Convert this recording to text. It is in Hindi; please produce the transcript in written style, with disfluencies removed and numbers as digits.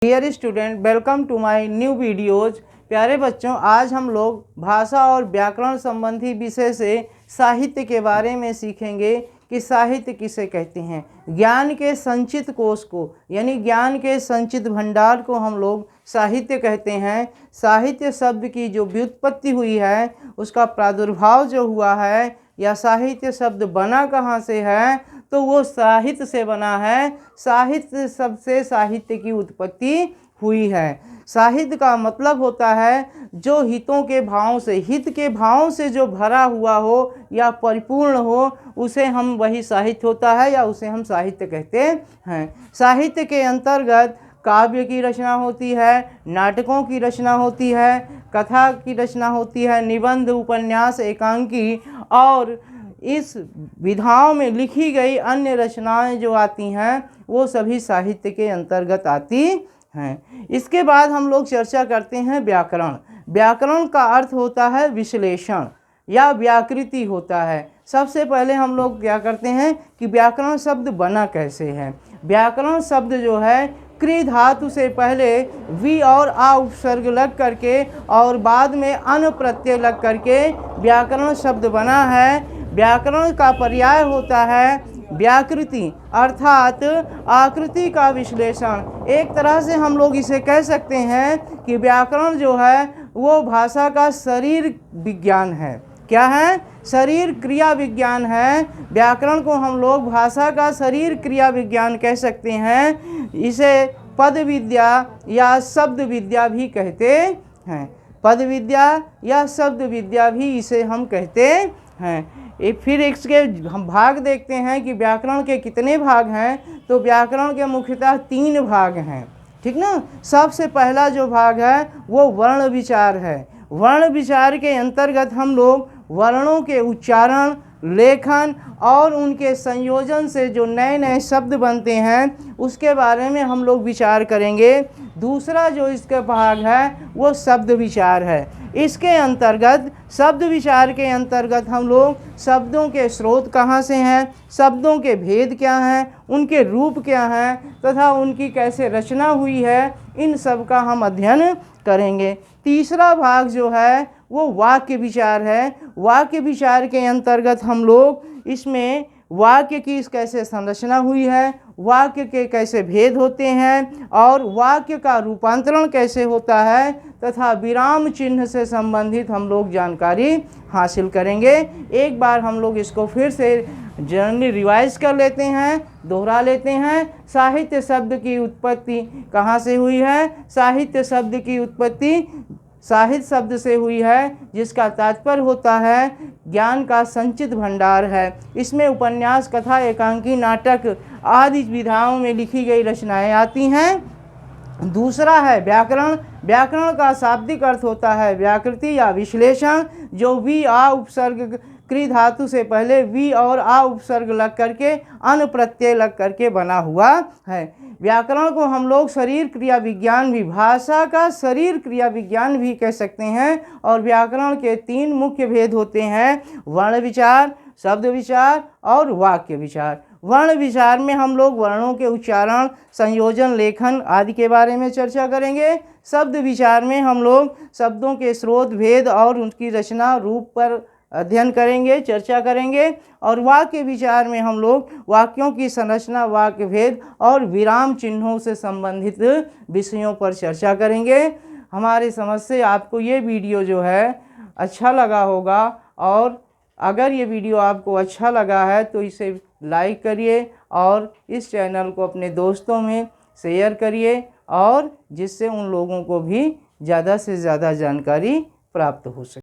Dear student, welcome to my new videos. प्यारे बच्चों, आज हम लोग भाषा और व्याकरण संबंधी विषय से साहित्य के बारे में सीखेंगे कि साहित्य किसे कहते हैं। ज्ञान के संचित कोश को यानी ज्ञान के संचित भंडार को हम लोग साहित्य कहते हैं। साहित्य शब्द की जो व्युत्पत्ति हुई है, उसका प्रादुर्भाव जो हुआ है, या साहित्य शब्द बना कहाँ से है, तो वो साहित्य से बना है। साहित्य शब्द से साहित्य की उत्पत्ति हुई है। साहित्य का मतलब होता है जो हितों के भाव से, हित के भाव से जो भरा हुआ हो या परिपूर्ण हो, उसे हम वही साहित्य होता है या उसे हम साहित्य कहते हैं। साहित्य के अंतर्गत काव्य की रचना होती है, नाटकों की रचना होती है, कथा की रचना होती है, निबंध, उपन्यास, एकांकी और इस विधाओं में लिखी गई अन्य रचनाएं जो आती हैं वो सभी साहित्य के अंतर्गत आती हैं। इसके बाद हम लोग चर्चा करते हैं व्याकरण। व्याकरण का अर्थ होता है विश्लेषण या व्याकृति होता है। सबसे पहले हम लोग क्या करते हैं कि व्याकरण शब्द बना कैसे है। व्याकरण शब्द जो है क्री धातु से पहले वी और आ उपसर्ग लग करके और बाद में अन प्रत्यय लग करके व्याकरण शब्द बना है। व्याकरण का पर्याय होता है व्याकृति, अर्थात आकृति का विश्लेषण। एक तरह से हम लोग इसे कह सकते हैं कि व्याकरण जो है वो भाषा का शरीर विज्ञान है। क्या है? शरीर क्रिया विज्ञान है। व्याकरण को हम लोग भाषा का शरीर क्रिया विज्ञान कह सकते हैं। इसे पद विद्या या शब्द विद्या भी कहते हैं। पद विद्या या शब्द विद्या भी इसे हम कहते हैं। फिर इसके हम भाग देखते हैं कि व्याकरण के कितने भाग हैं। तो व्याकरण के मुख्यतः 3 भाग हैं, ठीक ना। सबसे पहला जो भाग है वो वर्ण विचार है। वर्ण विचार के अंतर्गत हम लोग वर्णों के उच्चारण, लेखन और उनके संयोजन से जो नए नए शब्द बनते हैं उसके बारे में हम लोग विचार करेंगे। दूसरा जो इसका भाग है वो शब्द विचार है। इसके अंतर्गत, शब्द विचार के अंतर्गत हम लोग शब्दों के स्रोत कहाँ से हैं, शब्दों के भेद क्या हैं, उनके रूप क्या हैं तथा उनकी कैसे रचना हुई है, इन सब का हम अध्ययन करेंगे। तीसरा भाग जो है वो वाक्य विचार है। वाक्य विचार के अंतर्गत हम लोग इसमें वाक्य की कैसे संरचना हुई है, वाक्य के कैसे भेद होते हैं और वाक्य का रूपांतरण कैसे होता है तथा विराम चिन्ह से संबंधित हम लोग जानकारी हासिल करेंगे। एक बार हम लोग इसको फिर से जनरली रिवाइज कर लेते हैं, दोहरा लेते हैं। साहित्य शब्द की उत्पत्ति कहाँ से हुई है? साहित्य शब्द की उत्पत्ति साहित्य शब्द से हुई है, जिसका तात्पर्य होता है ज्ञान का संचित भंडार है। इसमें उपन्यास, कथा, एकांकी, नाटक आदि विधाओं में लिखी गई रचनाएं आती हैं। दूसरा है व्याकरण। व्याकरण का शाब्दिक अर्थ होता है व्याकृति या विश्लेषण, जो वी आ उपसर्ग क्री धातु से पहले वी और आ उपसर्ग लग करके अन प्रत्यय लग करके बना हुआ है। व्याकरण को हम लोग शरीर क्रिया विज्ञान भी, भाषा का शरीर क्रिया विज्ञान भी कह सकते हैं। और व्याकरण के 3 मुख्य भेद होते हैं, वर्ण विचार, शब्द विचार और वाक्य विचार। वर्ण विचार में हम लोग वर्णों के उच्चारण, संयोजन, लेखन आदि के बारे में चर्चा करेंगे। शब्द विचार में हम लोग शब्दों के स्रोत, भेद और उनकी रचना, रूप पर अध्ययन करेंगे, चर्चा करेंगे। और वाक्य विचार में हम लोग वाक्यों की संरचना, वाक्य भेद और विराम चिन्हों से संबंधित विषयों पर चर्चा करेंगे। हमारी समझ से आपको ये वीडियो जो है अच्छा लगा होगा, और अगर ये वीडियो आपको अच्छा लगा है तो इसे लाइक करिए और इस चैनल को अपने दोस्तों में शेयर करिए, और जिससे उन लोगों को भी ज़्यादा से ज़्यादा जानकारी प्राप्त हो सके।